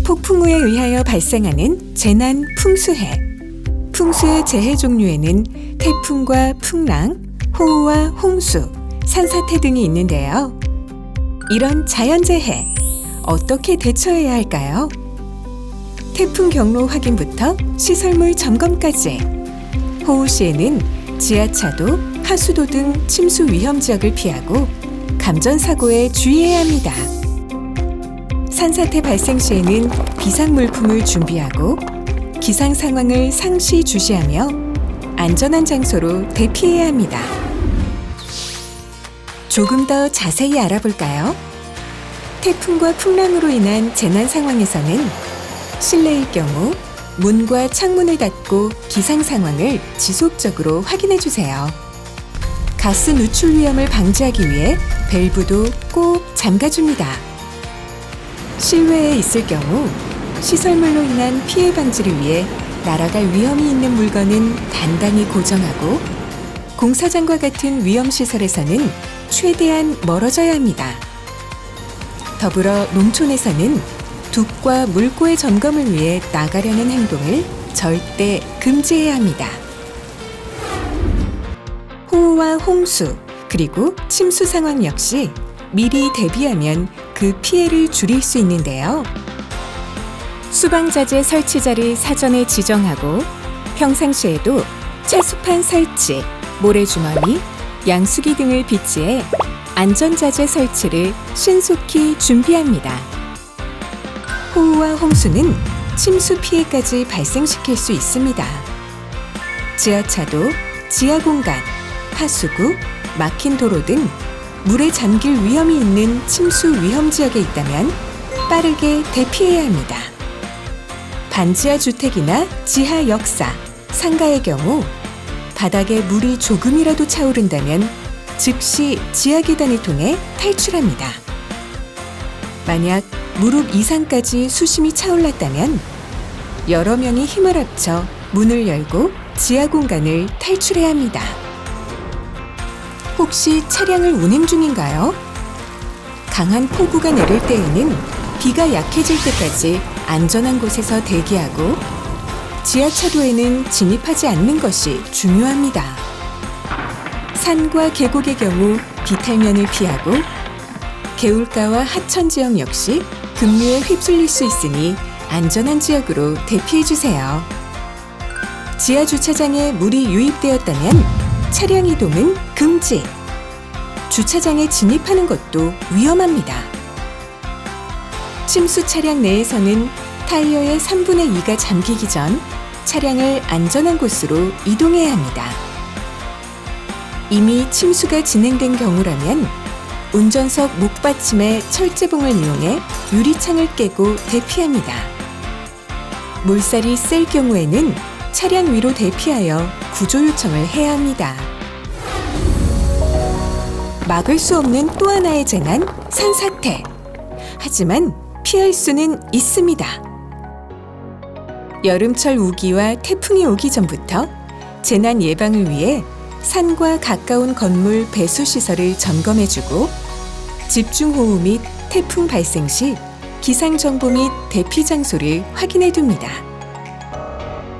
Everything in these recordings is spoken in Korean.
폭풍우에 의하여 발생하는 재난 풍수해. 풍수의 재해 종류에는 태풍과 풍랑, 호우와 홍수, 산사태 등이 있는데요. 이런 자연재해, 어떻게 대처해야 할까요? 태풍 경로 확인부터 시설물 점검까지. 호우 시에는 지하차도, 하수도 등 침수 위험 지역을 피하고 감전사고에 주의해야 합니다. 산사태 발생 시에는 비상물품을 준비하고 기상 상황을 상시 주시하며 안전한 장소로 대피해야 합니다. 조금 더 자세히 알아볼까요? 태풍과 풍랑으로 인한 재난 상황에서는 실내일 경우 문과 창문을 닫고 기상 상황을 지속적으로 확인해 주세요. 가스 누출 위험을 방지하기 위해 밸브도 꼭 잠가줍니다. 실외에 있을 경우 시설물로 인한 피해 방지를 위해 날아갈 위험이 있는 물건은 단단히 고정하고 공사장과 같은 위험시설에서는 최대한 멀어져야 합니다. 더불어 농촌에서는 둑과 물고의 점검을 위해 나가려는 행동을 절대 금지해야 합니다. 호우와 홍수, 그리고 침수 상황 역시 미리 대비하면 그 피해를 줄일 수 있는데요. 수방자재 설치자를 사전에 지정하고 평상시에도 채수판 설치, 모래주머니, 양수기 등을 비치해 안전자재 설치를 신속히 준비합니다. 호우와 홍수는 침수 피해까지 발생시킬 수 있습니다. 지하차도, 지하공간, 하수구, 막힌 도로 등 물에 잠길 위험이 있는 침수 위험 지역에 있다면 빠르게 대피해야 합니다. 반지하 주택이나 지하 역사, 상가의 경우 바닥에 물이 조금이라도 차오른다면 즉시 지하 계단을 통해 탈출합니다. 만약 무릎 이상까지 수심이 차올랐다면 여러 명이 힘을 합쳐 문을 열고 지하 공간을 탈출해야 합니다. 혹시 차량을 운행 중인가요? 강한 폭우가 내릴 때에는 비가 약해질 때까지 안전한 곳에서 대기하고 지하차도에는 진입하지 않는 것이 중요합니다. 산과 계곡의 경우 비탈면을 피하고 개울가와 하천 지역 역시 급류에 휩쓸릴 수 있으니 안전한 지역으로 대피해주세요. 지하 주차장에 물이 유입되었다면 차량 이동은 금지. 주차장에 진입하는 것도 위험합니다. 침수 차량 내에서는 타이어의 3분의 2가 잠기기 전 차량을 안전한 곳으로 이동해야 합니다. 이미 침수가 진행된 경우라면 운전석 목받침에 철제봉을 이용해 유리창을 깨고 대피합니다. 물살이 셀 경우에는 차량 위로 대피하여 구조 요청을 해야 합니다. 막을 수 없는 또 하나의 재난, 산사태. 하지만 피할 수는 있습니다. 여름철 우기와 태풍이 오기 전부터 재난 예방을 위해 산과 가까운 건물 배수 시설을 점검해주고 집중호우 및 태풍 발생 시 기상정보 및 대피 장소를 확인해둡니다.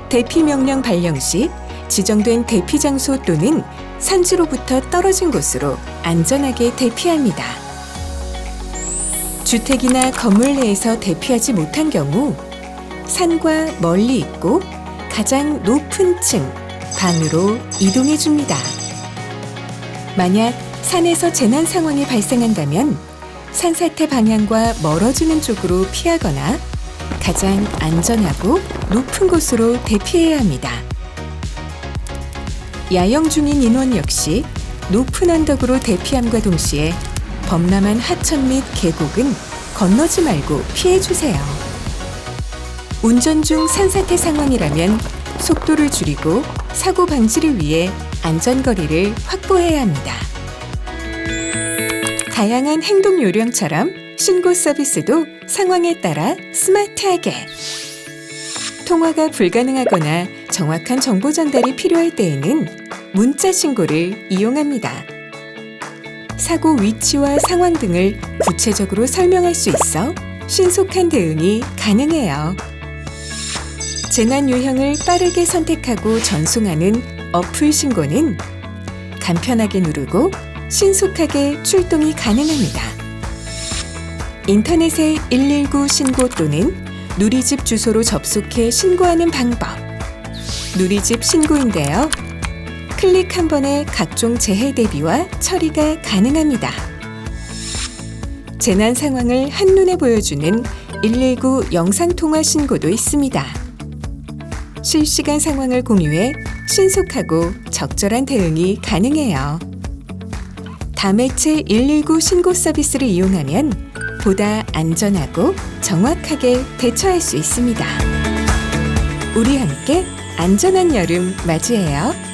대피 명령 발령 시 지정된 대피 장소 또는 산지로부터 떨어진 곳으로 안전하게 대피합니다. 주택이나 건물 내에서 대피하지 못한 경우 산과 멀리 있고 가장 높은 층, 방으로 이동해 줍니다. 만약 산에서 재난 상황이 발생한다면 산사태 방향과 멀어지는 쪽으로 피하거나 가장 안전하고 높은 곳으로 대피해야 합니다. 야영 중인 인원 역시 높은 언덕으로 대피함과 동시에 범람한 하천 및 계곡은 건너지 말고 피해주세요. 운전 중 산사태 상황이라면 속도를 줄이고 사고 방지를 위해 안전거리를 확보해야 합니다. 다양한 행동 요령처럼 신고 서비스도 상황에 따라 스마트하게. 통화가 불가능하거나 정확한 정보 전달이 필요할 때에는 문자 신고를 이용합니다. 사고 위치와 상황 등을 구체적으로 설명할 수 있어 신속한 대응이 가능해요. 재난 유형을 빠르게 선택하고 전송하는 어플 신고는 간편하게 누르고 신속하게 출동이 가능합니다. 인터넷에 119 신고 또는 누리집 주소로 접속해 신고하는 방법. 누리집 신고인데요. 클릭 한 번에 각종 재해 대비와 처리가 가능합니다. 재난 상황을 한눈에 보여주는 119 영상통화 신고도 있습니다. 실시간 상황을 공유해 신속하고 적절한 대응이 가능해요. 다매체 119 신고 서비스를 이용하면 보다 안전하고 정확하게 대처할 수 있습니다. 우리 함께 안전한 여름 맞이해요.